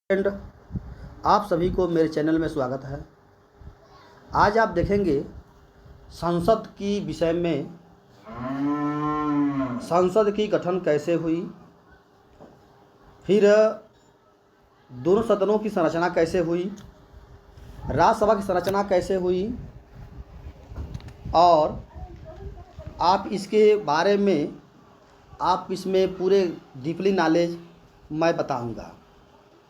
Friend, आप सभी को मेरे चैनल में स्वागत है। आज आप देखेंगे संसद की विषय में, संसद की गठन कैसे हुई, फिर दोनों सदनों की संरचना कैसे हुई, राज्यसभा की संरचना कैसे हुई, और आप इसके बारे में आप इसमें पूरे डीपली नॉलेज मैं बताऊंगा।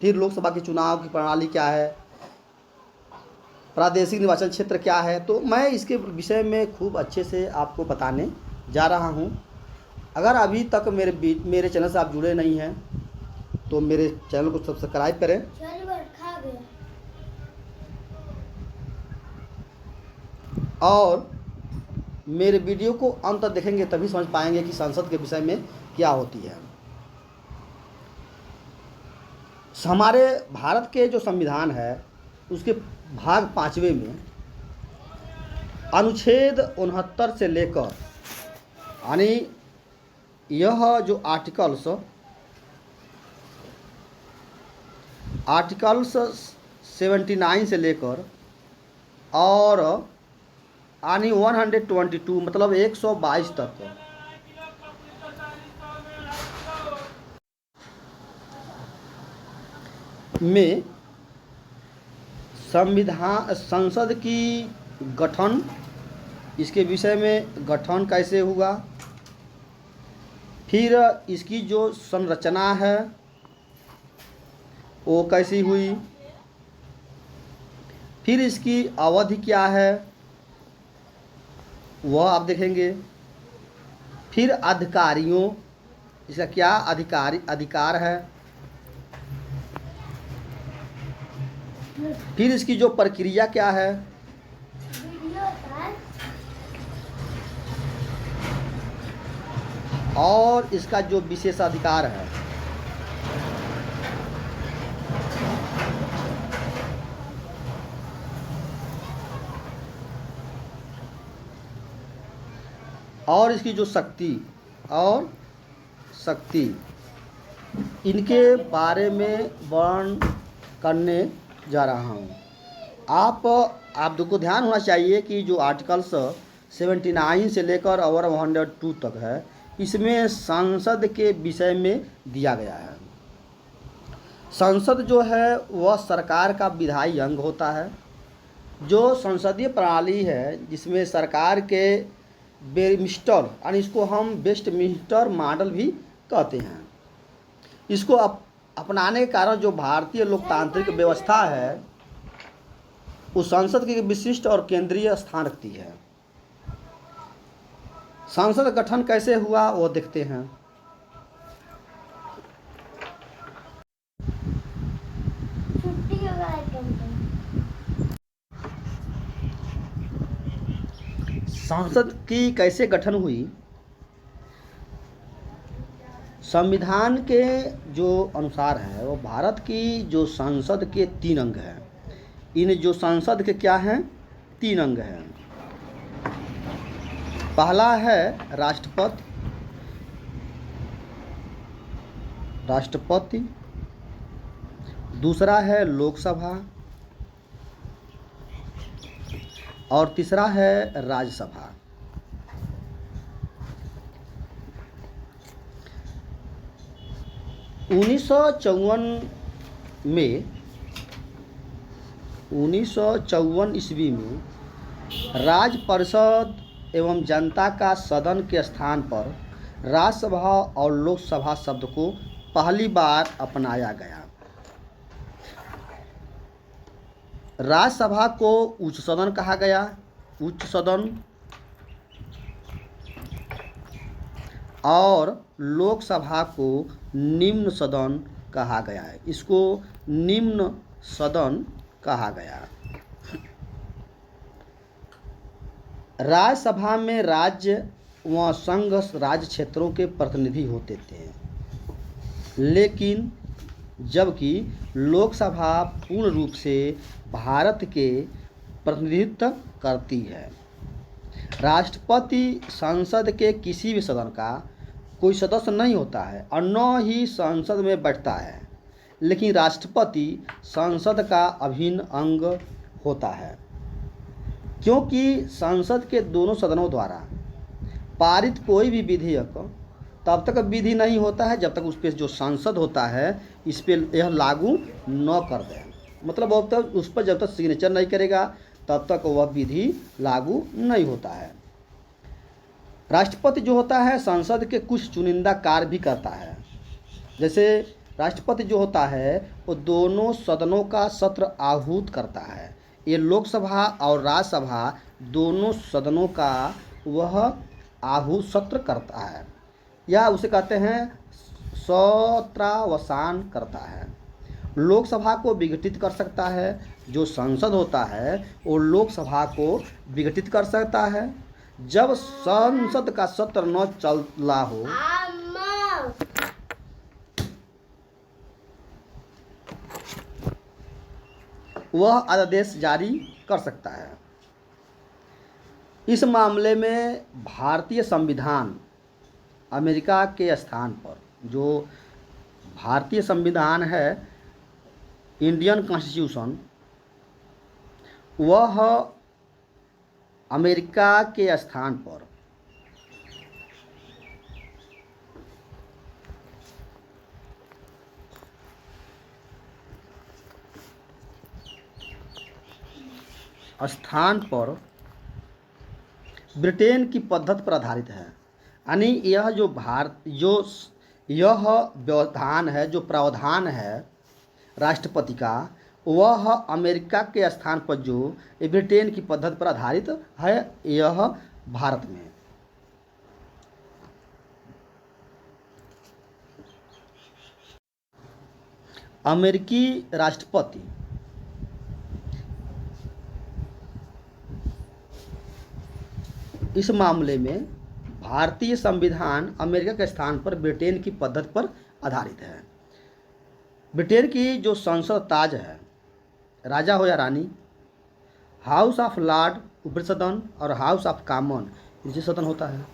फिर लोकसभा के चुनाव की प्रणाली क्या है, प्रादेशिक निर्वाचन क्षेत्र क्या है, तो मैं इसके विषय में खूब अच्छे से आपको बताने जा रहा हूं। अगर अभी तक मेरे चैनल से आप जुड़े नहीं हैं तो मेरे चैनल को सब्सक्राइब करें और मेरे वीडियो को अंत तक देखेंगे, तभी समझ पाएंगे कि संसद के विषय में क्या होती है। हमारे भारत के जो संविधान है उसके भाग 5वें में अनुच्छेद 69 से लेकर, यानी यह जो आर्टिकल्स 79 से लेकर और यानी 122 मतलब 122 तक में संसद की गठन, इसके विषय में गठन कैसे हुआ, फिर इसकी जो संरचना है वो कैसी हुई, फिर इसकी अवधि क्या है वह आप देखेंगे, फिर अधिकारियों, इसका क्या अधिकार है, फिर इसकी जो प्रक्रिया क्या है, और इसका जो विशेषाधिकार है। और इसकी जो शक्ति इनके बारे में वर्णन करने जा रहा हूँ। आपको ध्यान होना चाहिए कि जो आर्टिकल्स 79 से लेकर और 102 तक है, इसमें संसद के विषय में दिया गया है। संसद जो है वह सरकार का विधायी अंग होता है। जो संसदीय प्रणाली है जिसमें सरकार के वेस्टमिंस्टर, यानी इसको हम वेस्टमिंस्टर मॉडल भी कहते हैं, इसको अपनाने के कारण जो भारतीय लोकतांत्रिक व्यवस्था है उस संसद की विशिष्ट और केंद्रीय स्थान रखती है। संसद गठन कैसे हुआ वो देखते हैं। संसद की कैसे गठन हुई, संविधान के जो अनुसार है वो भारत की जो संसद के 3 अंग हैं। इन जो संसद के क्या हैं, 3 अंग हैं। पहला है राष्ट्रपति, दूसरा है लोकसभा और तीसरा है राज्यसभा। उन्नीस सौ चौवन ईस्वी में राज्य परिषद एवं जनता का सदन के स्थान पर राज्यसभा और लोकसभा शब्द को पहली बार अपनाया गया। राज्यसभा को उच्च सदन कहा गया, उच्च सदन, और लोकसभा को निम्न सदन कहा गया है। इसको निम्न सदन कहा गया। राज्यसभा में राज्य व संघ राज्य क्षेत्रों के प्रतिनिधि होते थे, लेकिन जबकि लोकसभा पूर्ण रूप से भारत के प्रतिनिधित्व करती है। राष्ट्रपति संसद के किसी भी सदन का कोई सदस्य नहीं होता है और न ही संसद में बैठता है। लेकिन राष्ट्रपति संसद का अभिन्न अंग होता है, क्योंकि संसद के दोनों सदनों द्वारा पारित कोई भी विधेयक तब तक विधि नहीं होता है जब तक उस पर जो सांसद होता है इस पर यह लागू न कर दे। मतलब अब तक उस पर जब तक सिग्नेचर नहीं करेगा तब तक वह विधि लागू नहीं होता है। राष्ट्रपति जो होता है संसद के कुछ चुनिंदा कार्य भी करता है। जैसे राष्ट्रपति जो होता है वो दोनों सदनों का सत्र आहूत करता है। ये लोकसभा और राज्यसभा दोनों सदनों का वह आहूत सत्र करता है, या उसे कहते हैं सत्रावसान करता है। लोकसभा को विघटित कर सकता है, जो संसद होता है वो लोकसभा को विघटित कर सकता है। जब संसद का सत्र न चला हो वह अध्यादेश जारी कर सकता है। इस मामले में भारतीय संविधान अमेरिका के स्थान पर, जो भारतीय संविधान है इंडियन कॉन्स्टिट्यूशन, वह अमेरिका के स्थान पर ब्रिटेन की पद्धति पर आधारित है। यानी यह यह व्यवधान है, जो प्रावधान है राष्ट्रपति का, वह अमेरिका के स्थान पर जो ब्रिटेन की पद्धति पर आधारित है, यह भारत में। अमेरिकी राष्ट्रपति इस मामले में भारतीय संविधान अमेरिका के स्थान पर ब्रिटेन की पद्धति पर आधारित है। ब्रिटेन की जो संसद ताज है, राजा हो या रानी, हाउस ऑफ लॉर्ड ऊपरी सदन और हाउस ऑफ कॉमन नीचे सदन होता है।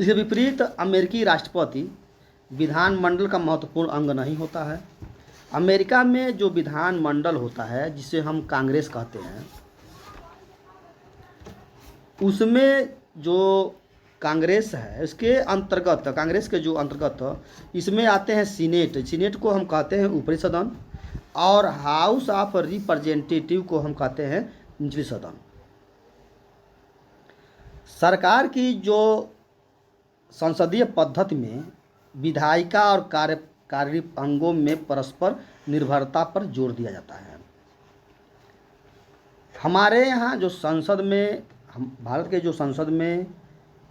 इसके विपरीत अमेरिकी राष्ट्रपति विधानमंडल का महत्वपूर्ण अंग नहीं होता है। अमेरिका में जो विधानमंडल होता है, जिसे हम कांग्रेस कहते हैं, उसमें जो कांग्रेस है इसके अंतर्गत, कांग्रेस के जो अंतर्गत इसमें आते हैं सीनेट को हम कहते हैं ऊपरी सदन, और हाउस ऑफ रिप्रेजेंटेटिव को हम कहते हैं निचली सदन। सरकार की जो संसदीय पद्धति में विधायिका और कार्यकारी अंगों में परस्पर निर्भरता पर जोर दिया जाता है। हमारे यहाँ जो संसद में, भारत के जो संसद में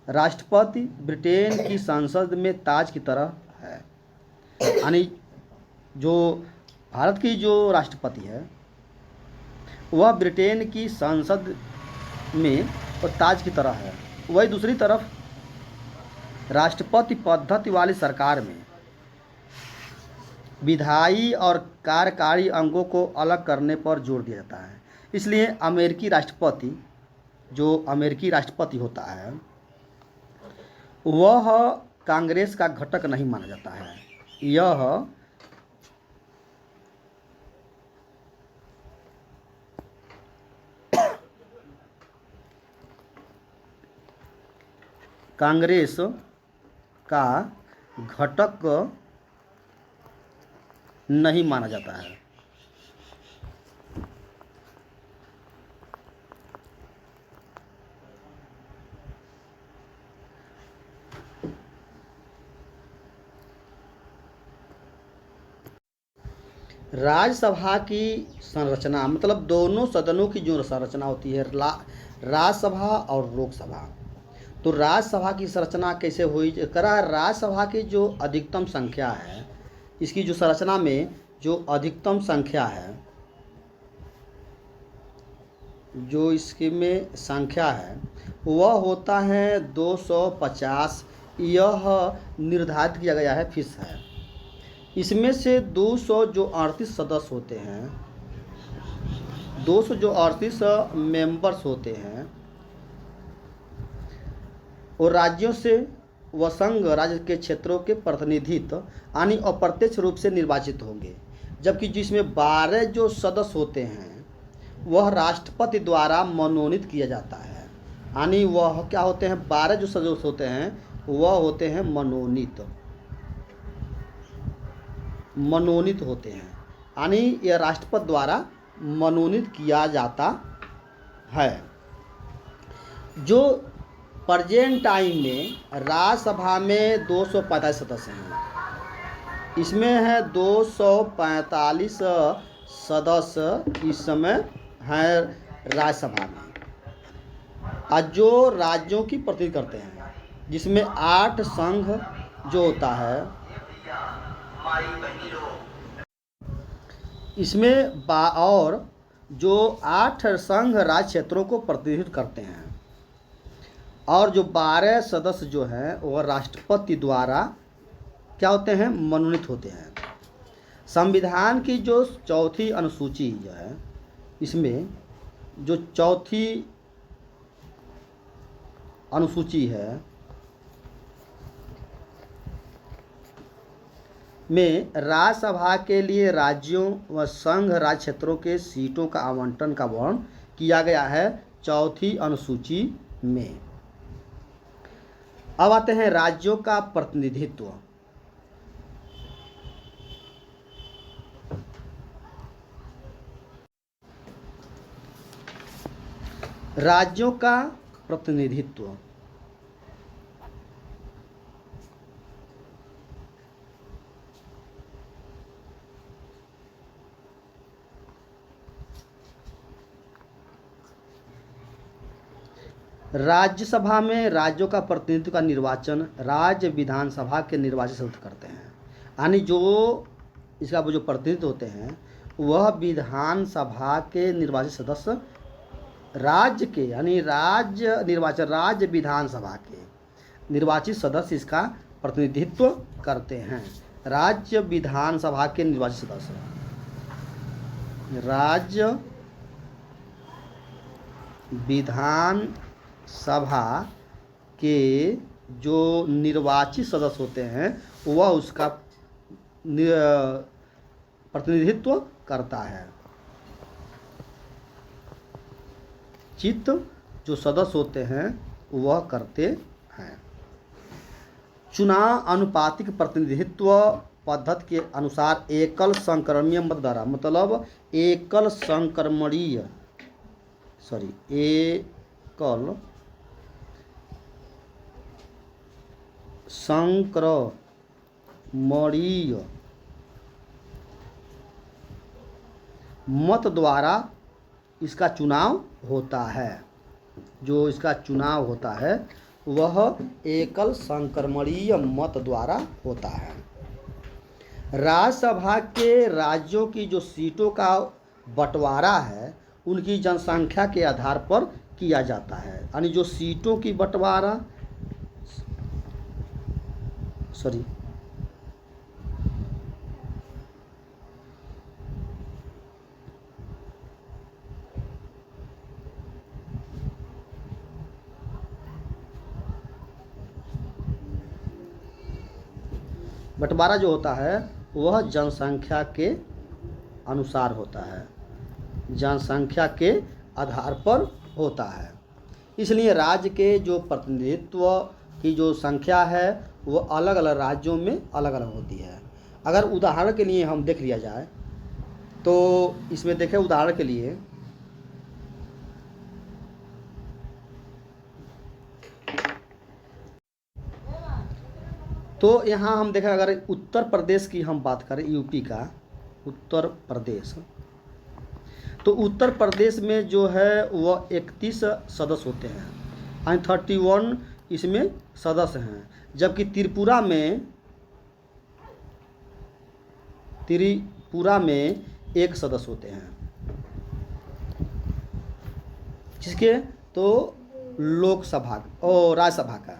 राष्ट्रपति ब्रिटेन की संसद में ताज की तरह है। यानी जो भारत की जो राष्ट्रपति है वह ब्रिटेन की संसद में और ताज की तरह है। वही दूसरी तरफ राष्ट्रपति पद्धति वाली सरकार में विधायी और कार्यकारी अंगों को अलग करने पर जोर दिया जाता है। इसलिए अमेरिकी राष्ट्रपति होता है वह कांग्रेस का घटक नहीं माना जाता है। यह कांग्रेस का घटक नहीं माना जाता है। राज्यसभा की संरचना, मतलब दोनों सदनों की जो संरचना होती है, राज्यसभा और लोकसभा। तो राज्यसभा की संरचना कैसे हुई? करा राज्यसभा की जो अधिकतम संख्या है, इसकी जो संरचना में जो अधिकतम संख्या है, जो इसके में संख्या है वह होता है 250। यह निर्धारित किया गया है, फिक्स है। इसमें से 200 जो 38 सदस्य होते हैं, 200 जो 38 मेंबर्स होते हैं, और राज्यों से व संघ राज्य के क्षेत्रों के प्रतिनिधित्व यानी अप्रत्यक्ष रूप से निर्वाचित होंगे, जबकि जिसमें 12 जो सदस्य होते हैं वह राष्ट्रपति द्वारा मनोनीत किया जाता है। यानी वह क्या होते हैं, 12 जो सदस्य होते हैं वह होते हैं मनोनीत होते हैं, यानी यह राष्ट्रपति द्वारा मनोनीत किया जाता है। जो प्रेजेंट टाइम में राज्यसभा में 245 सदस्य हैं, इसमें है 245 सदस्य इस समय हैं राज्यसभा में, और जो राज्यों की प्रतिनिधित्व करते हैं, जिसमें 8 संघ जो होता है इसमें और जो 8 संघ राज्य क्षेत्रों को प्रतिनिधित्व करते हैं, और जो 12 सदस्य जो हैं वह राष्ट्रपति द्वारा क्या होते हैं, मनोनीत होते हैं। संविधान की जो चौथी अनुसूची जो है, इसमें जो चौथी अनुसूची है में राज्यसभा के लिए राज्यों व संघ राज्य क्षेत्रों के सीटों का आवंटन का वर्णन किया गया है चौथी अनुसूची में। अब आते हैं राज्यों का प्रतिनिधित्व। राज्यों का प्रतिनिधित्व राज्यसभा में राज्यों का प्रतिनिधित्व का निर्वाचन राज्य विधानसभा के निर्वाचित सदस्य करते हैं, यानी जो इसका वो जो प्रतिनिधित्व होते हैं वह विधानसभा के निर्वाचित सदस्य राज्य के, यानी राज्य निर्वाचन राज्य विधानसभा के निर्वाचित सदस्य इसका प्रतिनिधित्व करते हैं। राज्य विधानसभा के निर्वाचित सदस्य, राज्य विधानसभा के जो निर्वाचित सदस्य होते हैं वह उसका प्रतिनिधित्व करता है। चित्त जो सदस्य होते हैं वह करते हैं। चुनाव अनुपातिक प्रतिनिधित्व पद्धति के अनुसार एकल संक्रमणीय मत द्वारा, मतलब एकल संक्रमणीय एकल संक्रमणीय मत द्वारा इसका चुनाव होता है। जो इसका चुनाव होता है वह एकल संक्रमणीय मत द्वारा होता है। राज्यसभा के राज्यों की जो सीटों का बंटवारा है उनकी जनसंख्या के आधार पर किया जाता है, यानी जो सीटों की बंटवारा बंटवारा जो होता है वह जनसंख्या के अनुसार होता है, जनसंख्या के आधार पर होता है। इसलिए राज्य के जो प्रतिनिधित्व की जो संख्या है वो अलग अलग राज्यों में अलग अलग होती है। अगर उदाहरण के लिए हम देख लिया जाए तो इसमें देखें, उदाहरण के लिए तो यहाँ हम देखें, अगर उत्तर प्रदेश की हम बात करें, यूपी का उत्तर प्रदेश, तो उत्तर प्रदेश में जो है वह 31 सदस्य होते हैं, यानी 31 इसमें सदस्य हैं। जबकि त्रिपुरा में एक सदस्य होते हैं, जिसके तो लोकसभा और राज्यसभा का।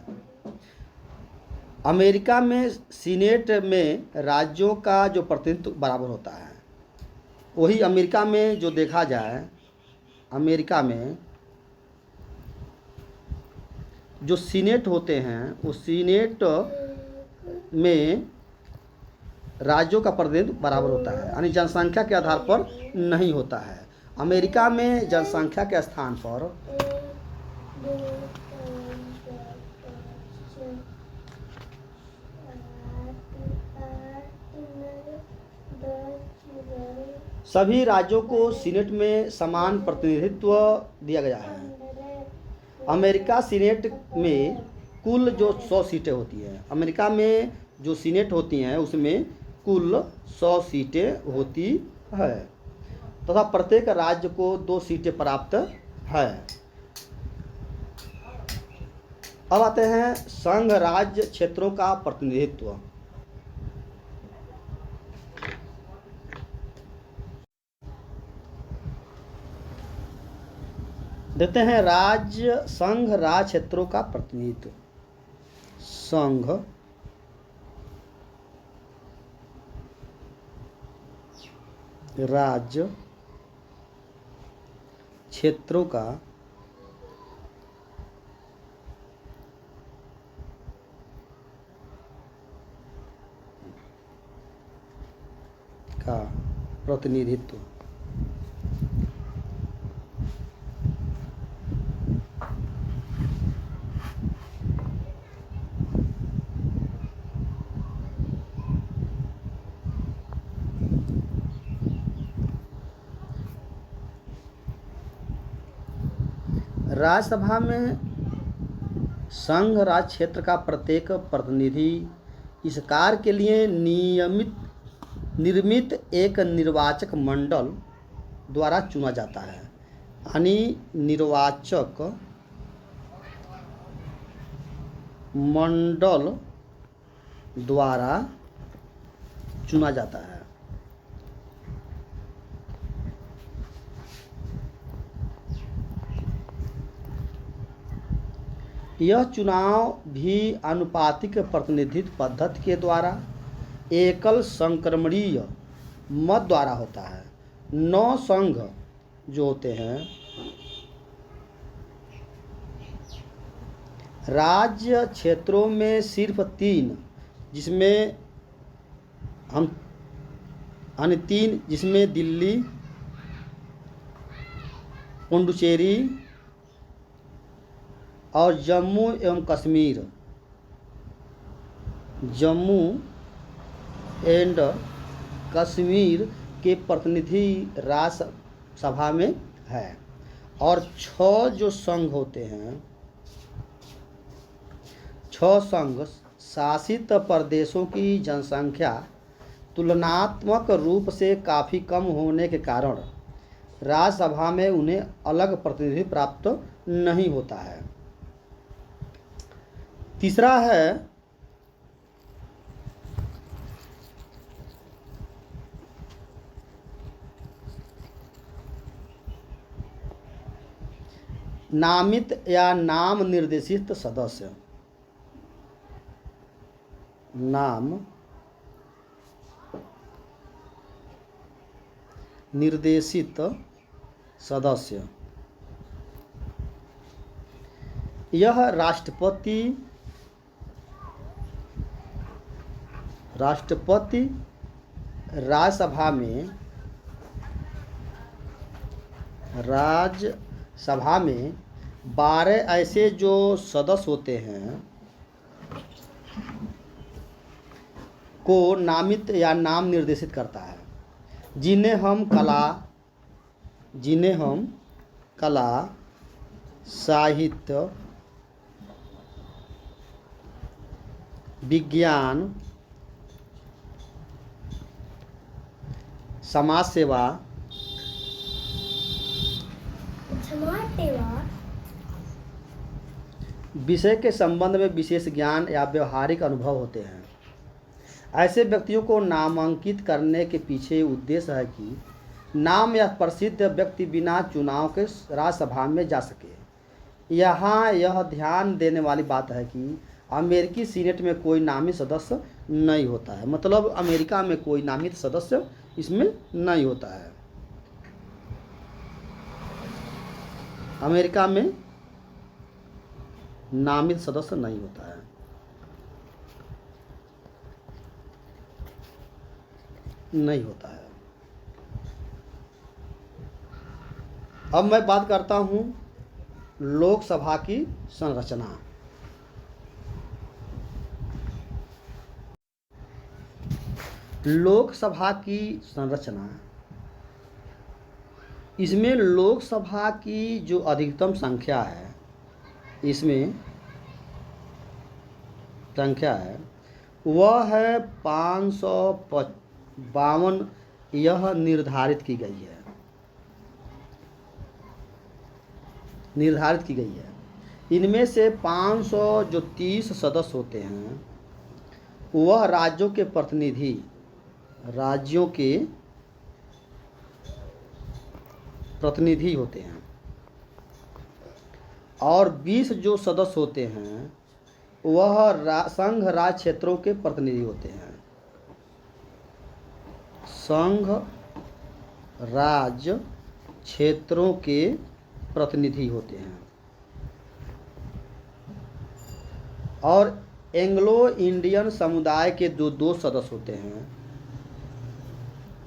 अमेरिका में सीनेट में राज्यों का जो प्रतिनिधित्व बराबर होता है, वही अमेरिका में जो देखा जाए, अमेरिका में जो सीनेट होते हैं उस सीनेट में राज्यों का प्रतिनिधित्व बराबर होता है, यानी जनसंख्या के आधार पर नहीं होता है। अमेरिका में जनसंख्या के स्थान पर सभी राज्यों को सीनेट में समान प्रतिनिधित्व दिया गया है। अमेरिका सीनेट में कुल जो 100 सीटें होती हैं, अमेरिका में जो सीनेट होती हैं उसमें कुल 100 सीटें होती है तथा प्रत्येक राज्य को 2 सीटें प्राप्त है। अब आते हैं संघ राज्य क्षेत्रों का प्रतिनिधित्व। देखते हैं राज्य संघ राज्य क्षेत्रों का प्रतिनिधित्व। संघ राज्य क्षेत्रों का प्रतिनिधित्व। राज्यसभा में संघ राज्य क्षेत्र का प्रत्येक प्रतिनिधि इस कार्य के लिए निर्मित एक निर्वाचक मंडल द्वारा चुना जाता है, यानी निर्वाचक मंडल द्वारा चुना जाता है। यह चुनाव भी आनुपातिक प्रतिनिधित्व पद्धति के द्वारा एकल संक्रमणीय मत द्वारा होता है। 9 संघ जो होते हैं राज्य क्षेत्रों में सिर्फ 3 जिसमें हम 3 जिसमें दिल्ली, पुडुचेरी और जम्मू एवं कश्मीर, जम्मू एंड कश्मीर के प्रतिनिधि राज्यसभा में है। और 6 जो संघ होते हैं, 6 संघ शासित प्रदेशों की जनसंख्या तुलनात्मक रूप से काफ़ी कम होने के कारण राज्यसभा में उन्हें अलग प्रतिनिधि प्राप्त नहीं होता है। तीसरा है नामित या नाम निर्देशित सदस्य। नाम निर्देशित सदस्य यह राष्ट्रपति राज्यसभा में 12 ऐसे जो सदस्य होते हैं को नामित या नाम निर्देशित करता है, जिन्हें हम कला, साहित्य, विज्ञान, समाज सेवा, विषय के संबंध में विशेष ज्ञान या व्यवहारिक अनुभव होते हैं। ऐसे व्यक्तियों को नामांकित करने के पीछे उद्देश्य है कि नाम या प्रसिद्ध व्यक्ति बिना चुनाव के राज्यसभा में जा सके। यहाँ यह ध्यान देने वाली बात है कि अमेरिकी सीनेट में कोई नामित सदस्य नहीं होता है, मतलब अमेरिका में कोई नामित सदस्य इसमें नहीं होता है। अमेरिका में नामित सदस्य नहीं होता है। नहीं होता है। अब मैं बात करता हूं लोकसभा की संरचना। लोकसभा की संरचना, इसमें लोकसभा की जो अधिकतम संख्या है, इसमें संख्या है वह है 552, यह निर्धारित की गई है। निर्धारित की गई है। इनमें से 500 जो 30 सदस्य होते हैं वह राज्यों के प्रतिनिधि, राज्यों के प्रतिनिधि होते हैं, और 20 जो सदस्य होते हैं वह संघ राज्य क्षेत्रों के प्रतिनिधि होते हैं। संघ राज्य क्षेत्रों के प्रतिनिधि होते हैं। और एंग्लो इंडियन समुदाय के जो 2 सदस्य होते हैं,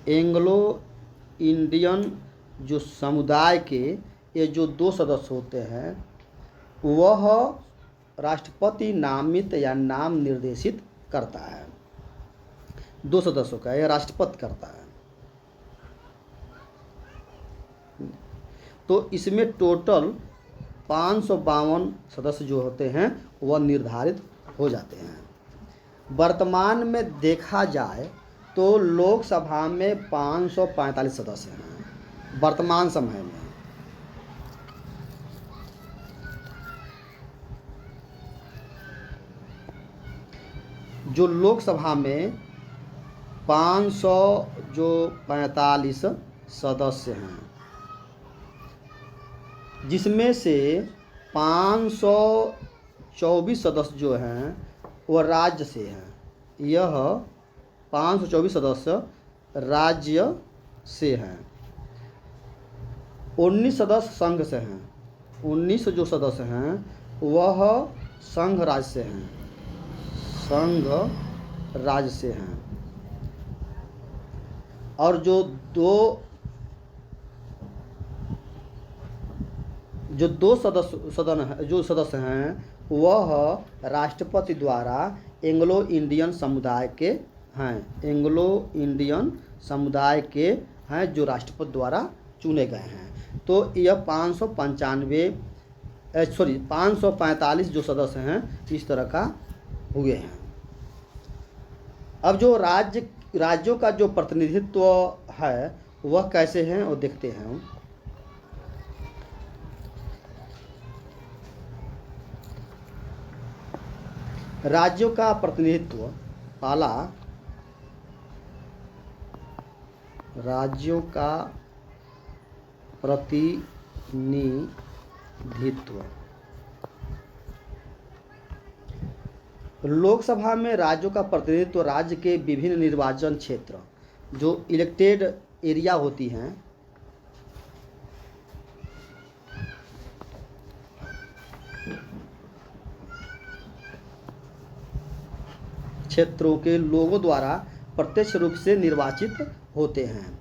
एंग्लो इंडियन जो समुदाय के ये जो 2 सदस्य होते हैं वह राष्ट्रपति नामित या नाम निर्देशित करता है। 2 सदस्यों का यह राष्ट्रपति करता है। तो इसमें टोटल 552 सदस्य जो होते हैं वह निर्धारित हो जाते हैं। वर्तमान में देखा जाए तो लोकसभा में 545 सदस्य हैं वर्तमान समय में। जो लोकसभा में 545 सदस्य हैं, जिसमें से 524 सदस्य जो हैं वह राज्य से हैं। यह 524 सदस्य राज्य से हैं। 19 सदस्य संघ से हैं। 19 जो सदस्य हैं वह संघ राज्य से हैं। संघ राज्य से हैं। और जो दो सदस्य हैं वह राष्ट्रपति द्वारा एंग्लो इंडियन समुदाय के हैं। एंग्लो इंडियन समुदाय के हैं जो राष्ट्रपति द्वारा चुने गए हैं। तो यह 545 जो सदस्य हैं इस तरह का हुए हैं। अब जो राज्यों का जो प्रतिनिधित्व है वह कैसे हैं वो देखते हैं। राज्यों का प्रतिनिधित्व, पहला राज्यों का प्रतिनिधित्व। लोकसभा में राज्यों का प्रतिनिधित्व राज्य के विभिन्न निर्वाचन क्षेत्र जो इलेक्टेड एरिया होती हैं क्षेत्रों के लोगों द्वारा प्रत्यक्ष रूप से निर्वाचित होते हैं।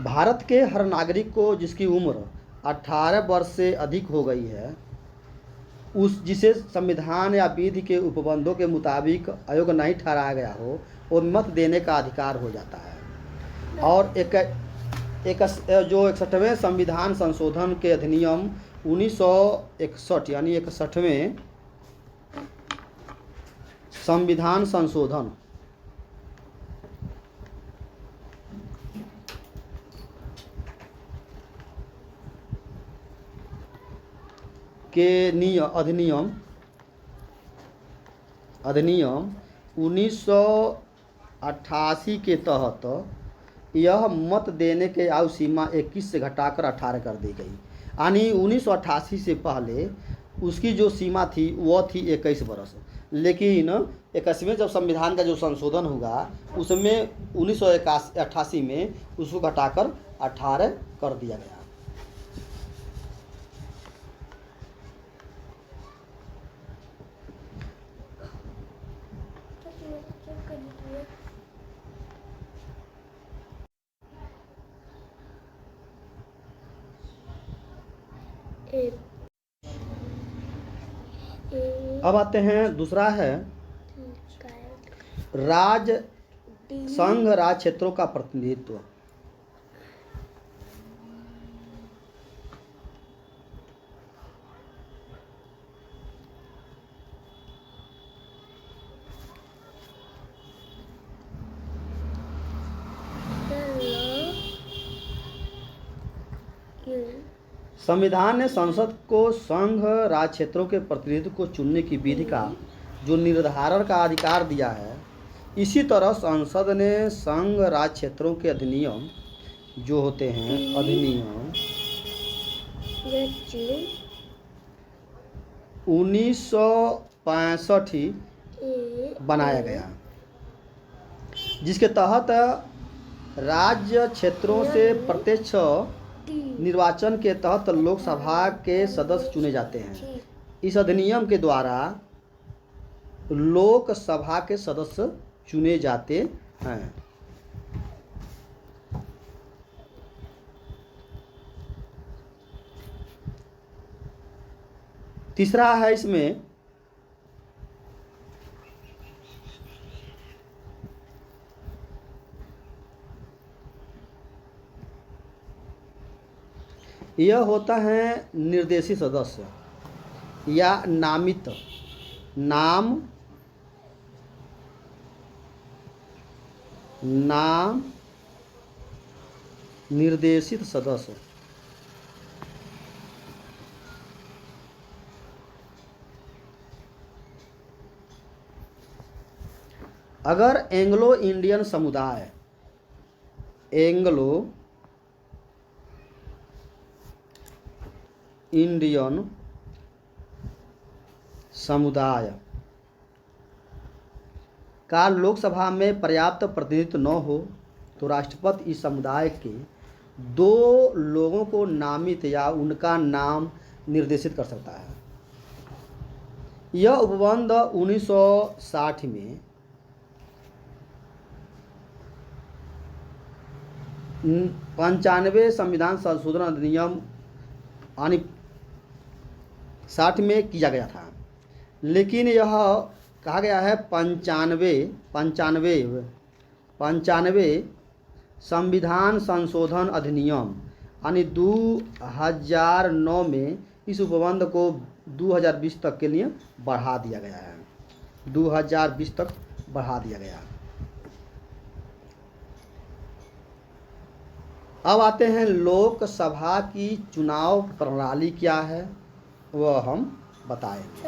भारत के हर नागरिक को जिसकी उम्र 18 वर्ष से अधिक हो गई है जिसे संविधान या विधि के उपबंधों के मुताबिक अयोग्य नहीं ठहराया गया हो और मत देने का अधिकार हो जाता है। और जो 61वें संविधान संशोधन के अधिनियम 1961 यानी 61वें संविधान संशोधन के अधिनियम 1988 के तहत यह मत देने के आयु सीमा 21 से घटाकर 18 कर दी गई। यानी 1988 से पहले उसकी जो सीमा थी वह थी 21 वर्ष, लेकिन 21वें जब संविधान का जो संशोधन हुआ उसमें 1988 में उसको घटाकर 18 कर दिया गया। अब आते हैं, दूसरा है राज संघ राज क्षेत्रों का प्रतिनिधित्व। संविधान ने संसद को संघ राज क्षेत्रों के प्रतिनिधित्व को चुनने की विधि का जो निर्धारण का अधिकार दिया है, इसी तरह संसद ने संघ राज क्षेत्रों के अधिनियम जो होते हैं अधिनियम 1965 बनाया गया, जिसके तहत राज्य क्षेत्रों से प्रत्यक्ष निर्वाचन के तहत लोकसभा के सदस्य चुने जाते हैं। इस अधिनियम के द्वारा लोकसभा के सदस्य चुने जाते हैं। तीसरा है इसमें यह होता है निर्देशित सदस्य या नामित नाम निर्देशित सदस्य। अगर एंग्लो इंडियन समुदाय का लोकसभा में पर्याप्त प्रतिनिधित्व न हो तो राष्ट्रपति इस समुदाय के 2 लोगों को नामित या उनका नाम निर्देशित कर सकता है। यह उपबंध 1960 में 95 संविधान संशोधन अधिनियम 60 में किया गया था, लेकिन यह कहा गया है 95 संविधान संशोधन अधिनियम 2009 में इस उपबंध को 2020 तक के लिए बढ़ा दिया गया है। 2020 तक बढ़ा दिया गया। अब आते हैं लोकसभा की चुनाव प्रणाली क्या है, वह हम बताएंगे।